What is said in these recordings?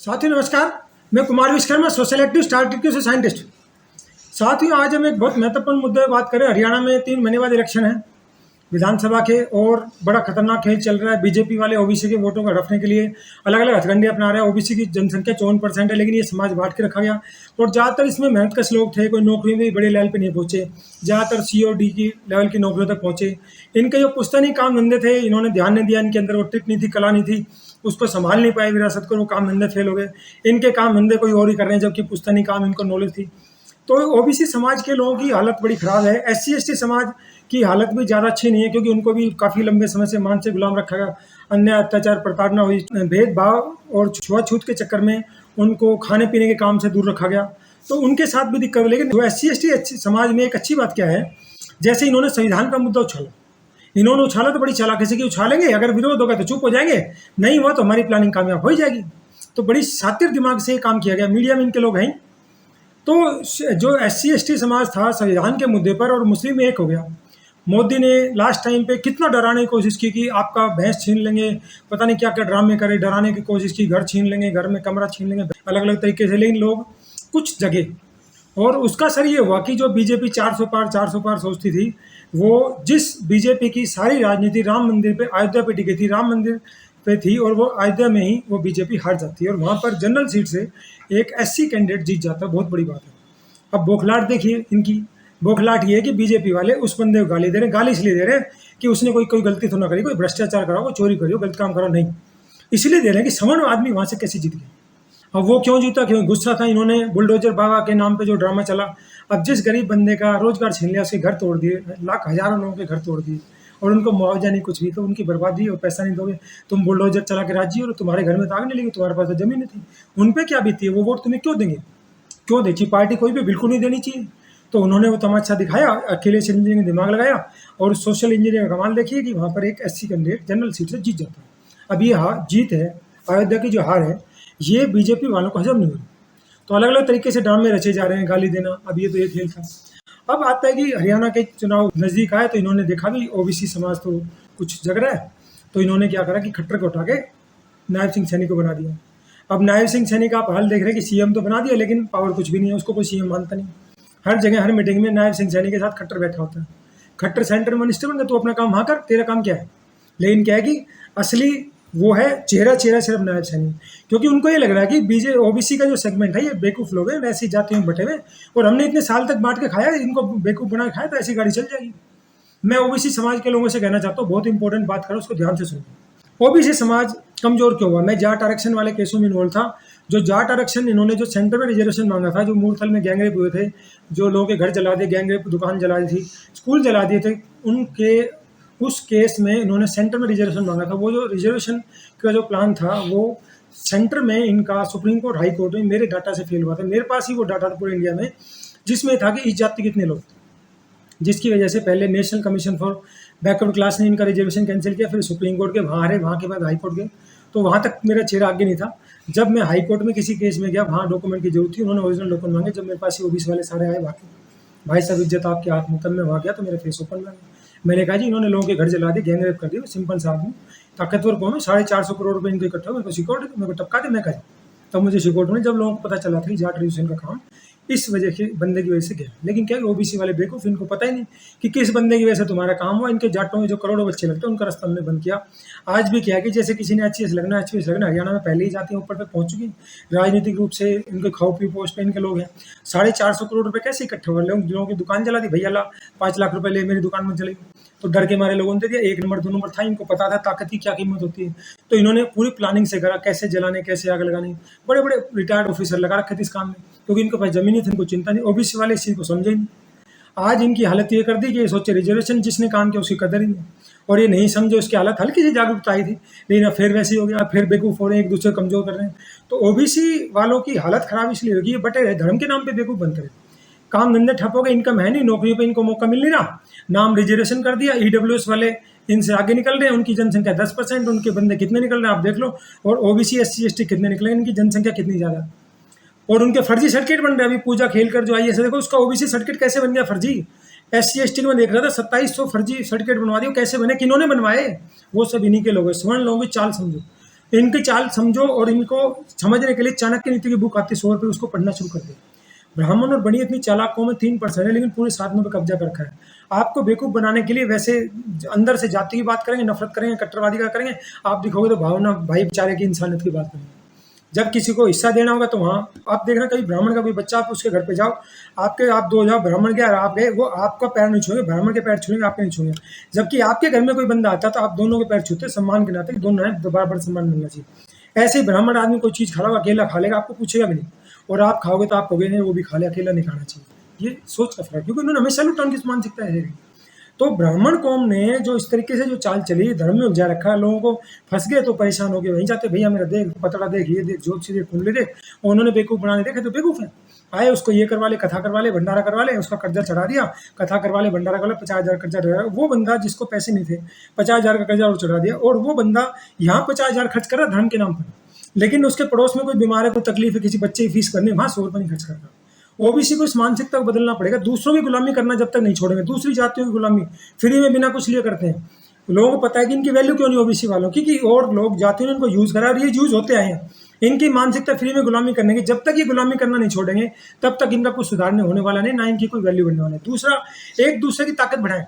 साथियों नमस्कार। मैं Kumar Vishwakarma, social active, star trick से साइंटिस्ट। साथियों आज हम एक बहुत महत्वपूर्ण मुद्दे पर बात करें। हरियाणा में 3 महीने बाद इलेक्शन है विधानसभा के, और बड़ा खतरनाक खेल चल रहा है। बीजेपी वाले ओबीसी के वोटों को हड़पने के लिए अलग अलग हथकंडे अपना रहे हैं। ओबीसी की जनसंख्या 54% है, लेकिन ये समाज बांट के रखा गया और ज़्यादातर इसमें मेहनतकश लोग थे। कोई नौकरी में भी बड़े लेवल पे नहीं पहुंचे, ज़्यादातर सी और डी की लेवल की नौकरियों तक पहुंचे। इनके जो पुश्तैनी काम धंधे थे, इन्होंने ध्यान नहीं दिया, इनके अंदर वो ट्रिक नहीं थी, कला नहीं थी, उसको संभाल नहीं पाए विरासत को, वो काम धंधे फेल हो गए। इनके काम धंधे कोई और ही कर रहे हैं, जबकि पुश्तैनी काम इनको नॉलेज थी। तो ओबीसी समाज के लोगों की हालत बड़ी खराब है। एससी एसटी समाज की हालत भी ज़्यादा अच्छी नहीं है, क्योंकि उनको भी काफ़ी लंबे समय से मानसिक गुलाम रखा गया। अन्याय, अत्याचार, प्रताड़ना हुई, भेदभाव और छुआछूत के चक्कर में उनको खाने पीने के काम से दूर रखा गया, तो उनके साथ भी दिक्कत है। लेकिन एससी एसटी समाज में एक अच्छी बात क्या है, जैसे इन्होंने संविधान का मुद्दा उछाला, इन्होंने उछाला तो बड़ी चालाकी से कि उछालेंगे, अगर विरोध होगा तो चुप हो जाएंगे, नहीं हुआ तो हमारी प्लानिंग कामयाब हो जाएगी। तो बड़ी शातिर दिमाग से काम किया गया। मीडिया में इनके लोग हैं। तो जो एससी एसटी समाज था संविधान के मुद्दे पर, और मुस्लिम एक हो गया। मोदी ने लास्ट टाइम पे कितना डराने की कोशिश की कि आपका भैंस छीन लेंगे, पता नहीं क्या क्या ड्रामे करे, डराने की कोशिश की, घर छीन लेंगे, घर में कमरा छीन लेंगे, अलग अलग तरीके से। लेकिन लोग कुछ जगह, और उसका असर ये हुआ कि जो बीजेपी 400 पार सोचती थी, वो जिस बीजेपी की सारी राजनीति राम मंदिर पे, अयोध्या पे टिकी थी, राम मंदिर पे थी, और वो अयोध्या में ही वो बीजेपी हार जाती है और वहाँ पर जनरल सीट से एक एससी कैंडिडेट जीत जाता है। बहुत बड़ी बात है। अब बौखलाहट देखिए इनकी। बौखलाहट ये है कि बीजेपी वाले उस बंदे को गाली दे रहे हैं। गाली इसलिए दे रहे हैं कि उसने कोई गलती तो ना करी, कोई भ्रष्टाचार करा, कोई चोरी करी हो, गलत काम करा, नहीं, इसलिए दे रहे हैं कि समन आदमी वहाँ से कैसे जीत गया। अब वो क्यों जीता, क्यों गुस्सा था। इन्होंने बुलडोजर बाबा के नाम पे जो ड्रामा चला, अब जिस गरीब बंदे का रोजगार छीन लिया, उसके घर तोड़ दिए, लाख हजारों लोगों के घर तोड़ दिए, और उनको मुआवजा नहीं, कुछ भी, तो उनकी बर्बादी और पैसा नहीं दोगे। तुम बुलडोजर चला के राजी हो, तुम्हारे घर में तो आग नहीं लगी, तुम्हारे पास तो जमीन थी, उन पर क्या बीती है, वो वोट तुम्हें क्यों देंगे, क्यों देची पार्टी कोई भी बिल्कुल नहीं देनी चाहिए। तो उन्होंने वो तमाशा दिखाया, अखिलेश इंजीनियरिंग में दिमाग लगाया, और सोशल इंजीनियरिंग का कमाल देखिए कि वहाँ पर एक एससी कैंडिडेट जनरल सीट से जीत जाता है। अब ये जीत है, अयोध्या की जो हार है, ये बीजेपी वालों को हजम नहीं हुई। तो अलग अलग तरीके से ड्रामे रचे जा रहे हैं, गाली देना। अब ये तो ये खेल था। अब आता है कि हरियाणा के चुनाव नज़दीक आए, तो इन्होंने देखा भी ओबीसी समाज तो कुछ जग रहा है, तो इन्होंने क्या करा कि खट्टर को उठा के नायब सिंह सैनी को बना दिया। अब नायब सिंह सैनी का आप हाल देख रहे हैं कि सीएम तो बना दिया, लेकिन पावर कुछ भी नहीं है, उसको कोई सीएम मानता नहीं। हर जगह हर मीटिंग में नायब सिंह सैनी के साथ खट्टर बैठा होता है। खट्टर सेंटर मिनिस्टर बन गया, तो अपना काम वहाँ कर, तेरा काम क्या है। लेकिन क्या है कि असली वो है चेहरा सिर्फ नायब सैनी, क्योंकि उनको ये लग रहा है कि ओबीसी का जो सेगमेंट है ये बेवकूफ़ लोग हैं, ऐसी जातियों में बटे हुए, और हमने इतने साल तक बांट के खाया, इनको बेवकूफ़ बना के खाया, तो ऐसी गाड़ी चल जाएगी। मैं ओबीसी समाज के लोगों से कहना चाहता हूँ, बहुत इंपॉर्टेंट बात करो, उसको ध्यान से सुनो। ओबीसी समाज कमजोर क्यों हुआ। मैं जाट आरक्षण वाले केसों में इन्वॉल्व था। जो जाट आरक्षण इन्होंने जो सेंटर में रिजर्वेशन मांगा था, जो मूर्थल में गैंगरेप हुए थे, जो लोगों के घर जला दिए, गैंगरेप, दुकान जला दी थी, स्कूल जला दिए थे, उनके उस केस में इन्होंने सेंटर में रिजर्वेशन मांगा था। वो जो रिजर्वेशन का जो प्लान था, वो सेंटर में इनका सुप्रीम कोर्ट, हाई कोर्ट में मेरे डाटा से फेल हुआ था। मेरे पास ही वो डाटा था पूरे इंडिया में, जिसमें था कि इस जाति के कितने लोग, जिसकी वजह से पहले national commission for backward class ने इनका रिजर्वेशन कैंसिल किया, फिर सुप्रीम कोर्ट के वहाँ हारे, वहाँ के बाद हाई कोर्ट गए, तो वहाँ तक मेरा चेहरा आगे नहीं था। जब मैं हाई कोर्ट में किसी केस में गया, वहाँ डॉक्यूमेंट की जरूरत थी, उन्होंने ओरिजिनल डॉक्यूमेंट मांगे। जब मेरे पास ये ओबीसी वाले सारे आए, बाकी भाई साहब इज्जत आपके हाथ में, तब मैं वहाँ गया तो मेरा फेस ओपन लगा। मैंने कहा जी इन्होंने लोगों के घर जला दिए, गैंगरेप कर दिया, सिंपल सा आदमी, ताकतवर कौन है, 450 करोड़ रुपये इनके इकट्ठे हो, मेरे को सिक्योरिटी, मेरे को टपका दे, मैं कहा। तब मुझे सिक्योरिटी में, जब लोगों को पता चला था कि जाट रिजर्वेशन का काम इस वजह के बंदे की वजह से गया। लेकिन क्या ओबीसी वाले बेवकूफ़, इनको पता ही नहीं कि किस बंदे की वजह से तुम्हारा काम हुआ। इनके जाटों में जो करोड़ों बच्चे लगते हैं, उनका रास्ता हमने बंद किया। आज भी क्या है कि जैसे किसी ने अच्छी से लगना, हरियाणा में पहले ही जातियाँ ऊपर तक पहुँच चुकी, राजनीतिक रूप से इनके खाओ पी पोस्ट पे इनके लोग हैं। 450 करोड़ रुपये कैसे इकट्ठे हो, लोगों की दुकान जला दी, भैया ला 5 लाख रुपये ले, मेरी दुकान में चलेगी, तो डर के मारे लोगों ने दे दिया। 1 नंबर 2 नंबर था, इनको पता था ताकत की क्या कीमत होती है, तो इन्होंने पूरी प्लानिंग से करा, कैसे जलाने, कैसे आग लगानी। बड़े बड़े रिटायर्ड ऑफिसर लगा रखे थे इस काम में, क्योंकि इनको पास जमीन थी, इनको चिंता नहीं। ओबीसी वाले इस चीज़ को समझे नहीं। आज इनकी हालत ये कर दी कि ये सोचे रिजर्वेशन जिसने काम किया उसकी कदर ही नहीं, और ये नहीं समझे उसकी हालत। हल्की सी जागरूकता आई थी, लेकिन अब फिर वैसे हो गया, फिर बेवकूफ़ हो रहे हैं, एक दूसरे को कमजोर कर रहे हैं। तो ओबीसी वालों की हालत खराब इसलिए होगी, ये बटे रहे, धर्म के नाम पे बेवकूफ़ बनते रहे, काम धंधे ठप हो गए, इनकम है नहीं, नौकरियों पे इनको मौका मिल नहीं रहा, नाम रिजर्वेशन कर दिया। ईडब्ल्यूएस वाले इनसे आगे निकल रहे हैं, उनकी जनसंख्या 10%, उनके बंदे कितने निकल रहे हैं आप देख लो, और ओबीसी एससी एसटी कितने निकले, इनकी जनसंख्या कितनी ज़्यादा, और उनके फर्जी सर्टिफिकेट बन रहे हैं। अभी पूजा खेल कर जो आई है, देखो उसका ओबीसी सर्टिफिकेट कैसे बन गया फर्जी। एससी एसटी में देख रहा था 2700 फर्जी सर्टिफिकेट बनवा दिए, कैसे बने, किन्होंने बनवाए, वो सब इन्हीं के लोग हैं। स्वर्ण लोगों की चाल समझो। इनकी चाल समझो और इनको समझने के लिए चाणक्य नीति की बुक आती है 100 रुपये, उसको पढ़ना शुरू कर दे। ब्राह्मण और बनी इतनी चालाक कौम में 3% है, लेकिन पूरे 7 में पे कब्जा कर रखा है। आपको बेवकूफ़ बनाने के लिए वैसे अंदर से जाति की बात करेंगे, नफरत करेंगे, कट्टरवादी का करेंगे। आप दिखोगे तो भावना भाईचारे की, इंसानियत की बात करेंगे। जब किसी को हिस्सा देना होगा तो वहाँ आप देखना, कभी ब्राह्मण का कोई बच्चा, आप उसके घर पे जाओ, आप दो जाओ, ब्राह्मण के और आप गए, वो आपका पैर नहीं छूएंगे, ब्राह्मण के पैर छूएंगे, आपके नहीं छूएंगे। जबकि आपके घर में कोई बंदा आता तो आप दोनों के पैर छूते, सम्मान के नाते, दोनों है, बराबर सम्मान मिलना चाहिए। ऐसे ही ब्राह्मण आदमी कोई चीज़ खा लो, अकेला खा लेगा, आपको पूछेगा भी नहीं, और आप खाओगे तो आप कहोगे नहीं वो भी खा ले, अकेला नहीं खाना चाहिए। ये सोच का फर्क, क्योंकि उन्होंने हमेशा लुटान की मानसिकता है। तो ब्राह्मण कौम ने जो इस तरीके से जो चाल चली, धर्म में उलझा रखा है, लोगों को फंस गए तो परेशान हो गए, वहीं जाते भैया मेरा देख, पतड़ा देख, ये देख, ज्योतिषी देख, कुंडली देख, और उन्होंने बेवकूफ़ बनाने देखे तो बेवकूफ़ है। आए उसको ये करवा ले, कथा करवा ले, भंडारा करवा ले, उसका कर्जा चढ़ा दिया, कथा करवा ले, भंडारा करवा ले, 50,000 कर्जा चढ़ा। वो बंदा जिसको पैसे नहीं थे, 50,000 का कर्जा और चढ़ा दिया, और वो बंदा यहाँ 50,000 खर्च कर रहा धर्म के नाम पर, लेकिन उसके पड़ोस में कोई बीमार है, कोई तकलीफ है, किसी बच्चे की फीस करनी, वहाँ 100 रुपये नहीं खर्च करता। ओबीसी को इस मानसिकता को बदलना पड़ेगा। दूसरों की गुलामी करना जब तक नहीं छोड़ेंगे, दूसरी जातियों की गुलामी फ्री में बिना कुछ लिए करते हैं। लोगों को पता है कि इनकी वैल्यू क्यों नहीं ओबीसी वालों की, कि और लोग जातियों ने इनको यूज करा और ये यूज होते आए हैं। इनकी मानसिकता फ्री में गुलामी करने की, जब तक ये गुलामी करना नहीं छोड़ेंगे तब तक इनका कुछ सुधारने होने वाला नहीं, ना इनकी कोई वैल्यू बनने वाला है। दूसरा, एक दूसरे की ताकत बढ़ाएं।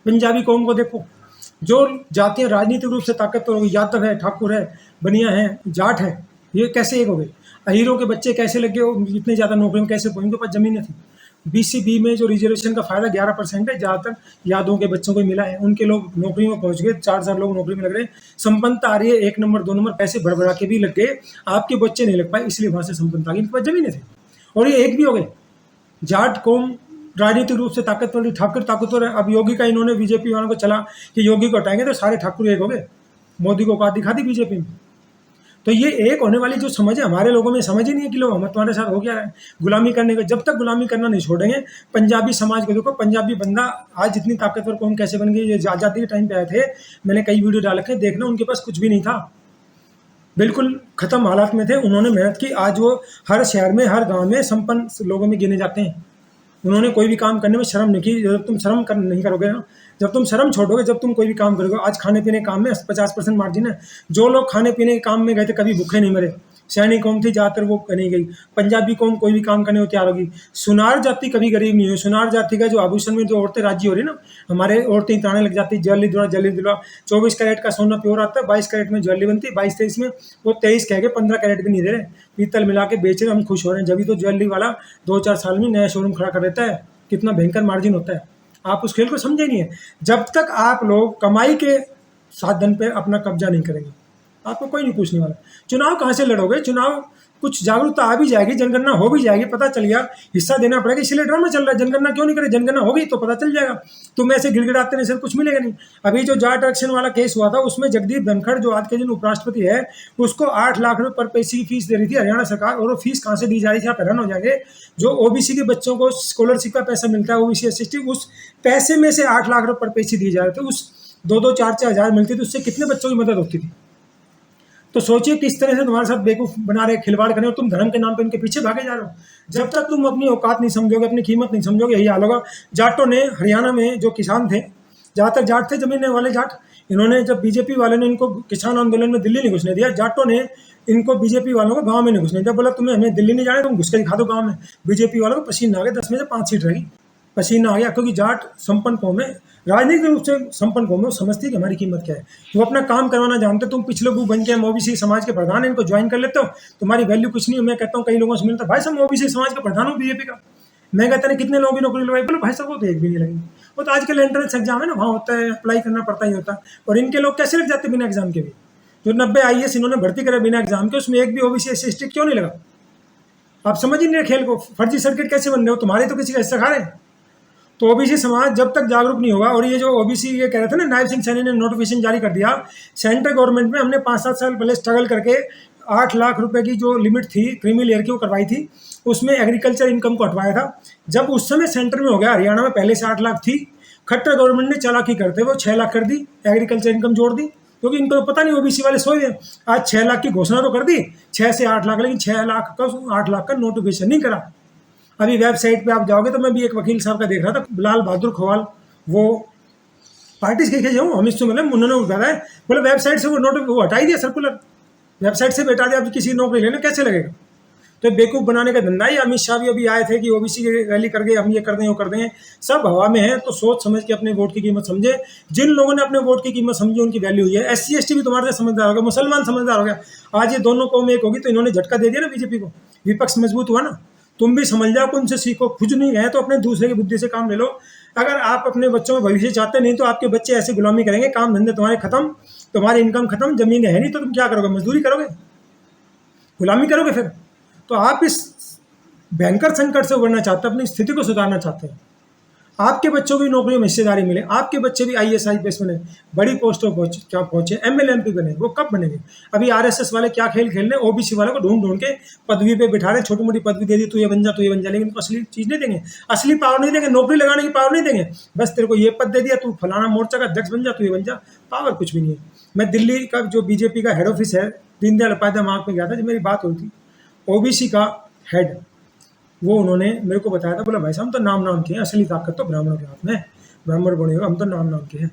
पंजाबी कौम को देखो, जो जातियां राजनीतिक रूप से ताकतवर हो गई, यादव है, ठाकुर है, बनिया है, जाट है, ये कैसे एक हो गए? अहीरों के बच्चे कैसे लगे हो इतने ज़्यादा नौकरियों में, कैसे? इनके पास ज़मीनें थी। बीसीबी में जो रिजर्वेशन का फायदा 11% है, ज़्यादातर यादवों के बच्चों को मिला है, उनके लोग नौकरी में पहुंच गए, 4,000 लोग नौकरी में लग रहे हैं। संपन्नता आ रही है, 1 नंबर 2 नंबर, पैसे भरभरा के भी लग गए, आपके बच्चे नहीं लग पाए, इसलिए वहां से संपन्नता आ गई, इनके पास जमीनें थी और ये एक भी हो गए। जाट कौम राजनीतिक रूप से ताकतवर, ठाकुर ताकतवर है। अब योगी का इन्होंने बीजेपी वालों को चला कि योगी को हटाएंगे तो सारे ठाकुर एक हो गए, मोदी को औकात दिखा दी बीजेपी में। तो ये एक होने वाली जो समझ है हमारे लोगों में, समझ ही नहीं है कि लोग हम तुम्हारे साथ हो क्या रहा है गुलामी करने का। जब तक गुलामी करना नहीं छोड़ेंगे, पंजाबी समाज को देखो, पंजाबी बंदा आज जितनी ताकतवर कौम कैसे बन गई। ये आज़ादी के टाइम पे आए थे, मैंने कई वीडियो डाल रखे, देखना, उनके पास कुछ भी नहीं था, बिल्कुल खत्म हालात में थे। उन्होंने मेहनत की, आज वो हर शहर में, हर गांव में संपन्न लोगों में गिने जाते हैं। उन्होंने कोई भी काम करने में शर्म नहीं की। जब तुम शर्म नहीं करोगे ना, जब तुम शर्म छोड़ोगे, जब तुम कोई भी काम करोगे, आज खाने पीने के काम में 50% मार्जिन है। जो लोग खाने पीने के काम में गए थे कभी भूखे नहीं मरे। सैनिक कौम थी ज़्यादातर, वो नहीं गई। पंजाबी कौम कोई भी काम करने को तैयार होगी। सुनार जाति कभी गरीब नहीं हुई। सुनार जाति का जो आभूषण में जो औरतें राजी हो रही ना, हमारे औरतें ताने लग जाती, ज्वेलरी दिलवा, ज्वेलरी दिलवा। 24 कैरेट का सोना प्योर आता है, 22 कैरेट में ज्वेलरी बनती है, 22-23 में वो 23 कह के 15 कैरेट भी नहीं दे रहे, पीतल मिला के बेच रहे, हम खुश हो रहे हैं। जब भी तो ज्वेलरी वाला 2-4 साल में नया शोरूम खड़ा कर देता है, कितना भयंकर मार्जिन होता है। आप उस खेल को समझे नहीं है। जब तक आप लोग कमाई के साधन पे अपना कब्जा नहीं करेंगे, आपको कोई नहीं पूछने वाला। चुनाव कहाँ से लड़ोगे? चुनाव कुछ जागरूकता आ भी जाएगी, जनगणना हो भी जाएगी, पता चल गया हिस्सा देना पड़ेगा, इसलिए ड्रामा चल रहा है। जनगणना क्यों नहीं करे? जनगणना होगी तो पता चल जाएगा। तुम ऐसे गिड़गिड़ाते नहीं, सर कुछ मिलेगा नहीं। अभी जो जाट आरक्षण वाला केस हुआ था, उसमें जगदीप धनखड़ जो आज के दिन उपराष्ट्रपति है, उसको 8 लाख रुपए पर पैसे की फीस दे रही थी हरियाणा सरकार, और वो फीस कहाँ से दी जा रही थी आप हैरान हो जाएंगे। जो ओबीसी के बच्चों को स्कॉलरशिप का पैसा मिलता है, ओबीसी एससी, उस पैसे में से 8 लाख रुपए पर पैसे दिए जा रहे थे। उस 2-2, 4-4 हज़ार मिलती थी, उससे कितने बच्चों की मदद होती थी। तो सोचिए किस तरह से तुम्हारे साथ बेवकूफ बना रहे, खिलवाड़ करें, और तुम धर्म के नाम पे उनके पीछे भागे जा रहे हो। जब तक तुम अपनी औकात नहीं समझोगे, अपनी कीमत नहीं समझोगे, यही हाल होगा। जाटों ने हरियाणा में जो किसान थे, ज़्यादातर जाट थे, जमीन वाले जाट, इन्होंने जब बीजेपी वाले ने इनको किसान आंदोलन में दिल्ली नहीं घुसने दिया, जाटों ने इनको बीजेपी वालों को गाँव में नहीं घुसने दिया। बोला तुम्हें हमें दिल्ली नहीं जाने, तुम घुस के दिखा दो गाँव में। बीजेपी वालों को पसीना आ गया, 10 में से 5 सीट रहेगी, पसीना आ गया, क्योंकि जाट संपन्न कौम है, राजनीतिक रूप से संपन्न कौम है, वो समझती है कि हमारी कीमत क्या है, वो अपना काम करवाना जानते। तुम पिछले लोग बन के हम ओबीसी समाज के प्रधान, इनको ज्वाइन कर लेते हो, तुम्हारी वैल्यू कुछ नहीं है। मैं कहता हूँ, कई लोगों से मिलता, भाई साहब ओबीसी समाज का प्रधान हूँ बीजेपी का। मैं कहता नहीं कितने लोगों की नौकरी लगवाई, बोलो भाई साहब वो तो एक भी नहीं लगी। वो तो आजकल एंट्रेंस एग्जाम है ना, वहाँ होता है, अप्लाई करना पड़ता ही होता है। और इनके लोग कैसे लग जाते बिना एग्जाम के भी? जो 90 IAS इन्होंने भर्ती करे बिना एग्जाम के, उसमें एक भी ओबीसी एससी क्यों नहीं लगा? आप समझ ही नहीं रहे खेल को। फर्जी सर्किट कैसे बन रहे हो, तुम्हारे तो किसी का हिस्सा खा रहे हैं। तो ओबीसी समाज जब तक जागरूक नहीं होगा, और ये जो ओबीसी ये कह रहे थे ना, नायब सिंह सैनी ने नोटिफिकेशन जारी कर दिया। सेंट्रल गवर्नमेंट में हमने 5-7 साल पहले स्ट्रगल करके 8 लाख रुपए की जो लिमिट थी क्रीमी लेयर की, वो करवाई थी, उसमें एग्रीकल्चर इनकम को हटवाया था। जब उस समय सेंटर में हो गया, हरियाणा में पहले से 8 लाख थी, खट्टर गवर्नमेंट ने चालाकी करते वो 6 लाख कर दी, एग्रीकल्चर इनकम जोड़ दी, क्योंकि इनको पता नहीं ओबीसी वाले सोए हैं। आज 6 लाख की घोषणा तो कर दी, 6 से 8 लाख, लेकिन 6 लाख का 8 लाख का नोटिफिकेशन नहीं करा। अभी वेबसाइट पे आप जाओगे तो मैं भी एक वकील साहब का देख रहा था, लाल बहादुर खोवाल, वो पार्टी के जाऊँ हम इससे मतलब उन्होंने बताया है, बोले वेबसाइट से वो हटा ही दिया सर्कुलर, वेबसाइट से बैठा दिया, अब किसी नौकरी लेने कैसे लगेगा। तो बेवकूफ़ बनाने का धंधा ही। अमित शाह भी अभी आए थे कि ओबीसी की रैली कर गए, हम ये कर दें वो कर दें, सब हवा में है। तो सोच समझ के अपने वोट की कीमत समझे। जिन लोगों ने अपने वोट की कीमत समझी उनकी वैल्यू हुई है। SC ST भी तुम्हारे से समझदार हो गया, मुसलमान समझदार हो गया। आज ये दोनों कौम एक होगी तो इन्होंने झटका दे दिया ना बीजेपी को, विपक्ष मजबूत हुआ ना। तुम भी समझ जाओ, उनसे सीखो, खुद नहीं है तो अपने दूसरे की बुद्धि से काम ले लो। अगर आप अपने बच्चों में भविष्य चाहते नहीं तो आपके बच्चे ऐसे गुलामी करेंगे, काम धंधे तुम्हारे खत्म, तुम्हारी इनकम खत्म, जमीन है नहीं तो तुम क्या करोगे, मजदूरी करोगे, गुलामी करोगे फिर। तो आप इस भयंकर संकट से उबरना चाहते हैं, अपनी स्थिति को सुधारना चाहते हैं, आपके बच्चों की नौकरियों में हिस्सेदारी मिले, आपके बच्चे भी IAS IPS बने, बड़ी पोस्टों पहुंचे, क्या पहुंचे, MLA MP बने। वो कब बनेंगे? अभी RSS वाले क्या खेल खेल रहे हैं, OBC वाले को ढूंढ ढूंढ के पदवी पे बिठा रहे, छोटी मोटी पदवी दे दी, तू ये बन जा, तू ये बन जा, लेकिन उनको असली चीज नहीं देंगे, असली पावर नहीं देंगे, नौकरी लगाने की पावर नहीं देंगे। बस तेरे को ये पद दे दिया, तू फलाना मोर्चा का अध्यक्ष बन जा, तू ये बन जा, पावर कुछ भी नहीं है। मैं दिल्ली का जो BJP का हेड ऑफिस है, दीनदयाल उपाध्याय मार्ग में गया था, जब मेरी बात हुई थी, OBC का हेड, वो उन्होंने मेरे को बताया था, बोला भाई साहब हम तो नाम के हैं, असली ताकत तो ब्राह्मणों के हाथ में है, ब्राह्मण बने हुए हम तो नाम के हैं।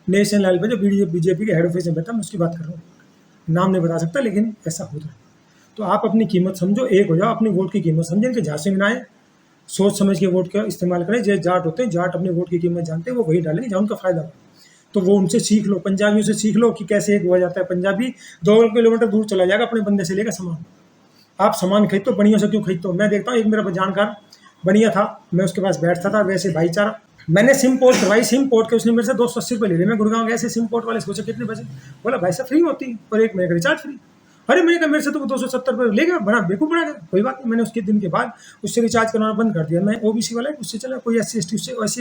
नेशनल लेवल पे जो BJP के हेड ऑफिस में बैठा, मैं उसकी बात कर रहा हूँ, नाम नहीं बता सकता, लेकिन ऐसा होता है। तो आप अपनी कीमत समझो, एक हो जाओ, अपनी वोट की कीमत समझें, इनके झांसे में ना आए, सोच समझ के वोट का इस्तेमाल करें। जो जाट होते हैं, जाट अपनी वोट की कीमत जानते हैं, वो वही डालेंगे जहाँ उनका फायदा हो। तो वो उनसे सीख लो, पंजाबियों से सीख लो कि कैसे एक हुआ जाता है। पंजाबी 2 किलोमीटर दूर चला जाएगा अपने बंदे से लेकर सामान। आप सामान खरीदते हो, बढ़िया से क्यों खरीदते हो? मैं देखता हूँ, एक मेरा जानकार बढ़िया था, मैं उसके पास बैठता था, वैसे भाईचारा। मैंने सिम पोर्ट करवाई, सिम पोर्ट के उसने मेरे से 280 रुपये ले लिए। मैं गुड़गांव गया, सिम पोर्ट वाले सोचा कितने पैसे, बोला भाई साहब फ्री होती है और 1 महीने का रिचार्ज फ्री। अरे मैंने कहा मेरे से तो 270 रुपये ले गया, बड़ा बेवकूफ़ बना गया। कोई बात नहीं, मैंने उसके दिन के बाद उससे रिचार्ज करवाना बंद कर दिया। मैं OBC वाला है, उससे चला, कोई SC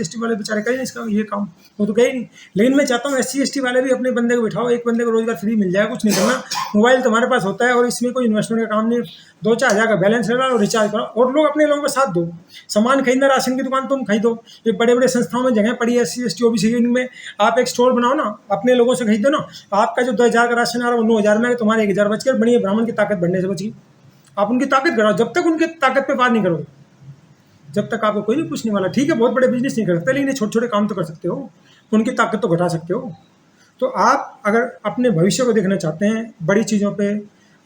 ST वाले बेचारे करें इसका ये काम, वो तो गए नहीं। लेकिन मैं चाहता हूँ SC ST वाले भी अपने बंदे को बिठाओ, एक बंदे को रोजगार फ्री मिल जाए, कुछ नहीं करना, मोबाइल तुम्हारे पास होता है और इसमें कोई इन्वेस्टमेंट का काम नहीं, 2-4 हज़ार का बैलेंस लगा और रिचार्ज करो, और लोग अपने लोगों का साथ दो। सामान खरीदना, राशन की दुकान तुम खरीदो, ये बड़े बड़े संस्थाओं में जगह पड़ी है SC ST OBC में, आप एक स्टोर बनाओ ना, अपने लोगों से खरीदो ना। आपका जो 2,000 का राशन आ रहा है वो 9,000 में, तुम्हारे 1,000 बच कर बढ़िया, ब्राह्मण की ताकत बढ़ने से बची। आप उनकी ताकत बढ़ाओ, जब तक उनकी ताकत पे बात नहीं करोगे, जब तक आपको कोई नहीं पूछने वाला। ठीक है, बहुत बड़े बिजनेस नहीं कर सकते, लेकिन छोटे छोटे काम तो कर सकते हो, उनकी ताकत तो घटा सकते हो। तो आप अगर अपने भविष्य को देखना चाहते हैं, बड़ी चीज़ों पे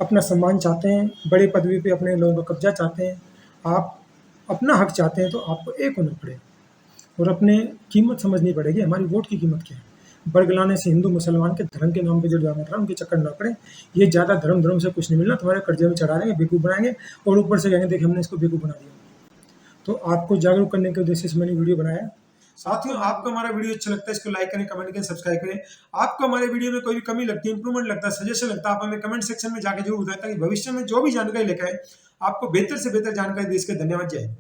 अपना सम्मान चाहते हैं, बड़ी पदवी पे अपने लोगों का कब्जा चाहते हैं, आप अपना हक चाहते हैं, तो आपको एक होना पड़ेगा और अपने कीमत समझनी पड़ेगी। हमारी वोट की कीमत क्या है? बरगलाने से हिंदू मुसलमान के धर्म के नाम पे जो ड्रामा कर रहा है, उनके चक्कर ना पड़े। ये ज़्यादा धर्म से कुछ नहीं मिलना, तुम्हारे कर्जे में चढ़ा देंगे, बेवकूफ़ बनाएंगे और ऊपर से कहेंगे देखिए हमने इसको बेवकूफ़ बना दिया। तो आपको जागरूक करने के उद्देश्य से मैंने वीडियो बनाया। साथियों, आपको हमारा वीडियो अच्छा लगता है, इसको लाइक करें, कमेंट करें, सब्सक्राइब करें। आपको हमारे वीडियो में कोई भी कमी लगती है, इंप्रूवमेंट लगता है, सजेशन लगता है, आप हमें कमेंट सेक्शन में जाकर जरूर बताएं, ताकि भविष्य में जो भी जानकारी लेकर आए आपको बेहतर से बेहतर जानकारी दे सके। धन्यवाद, जय हिंद।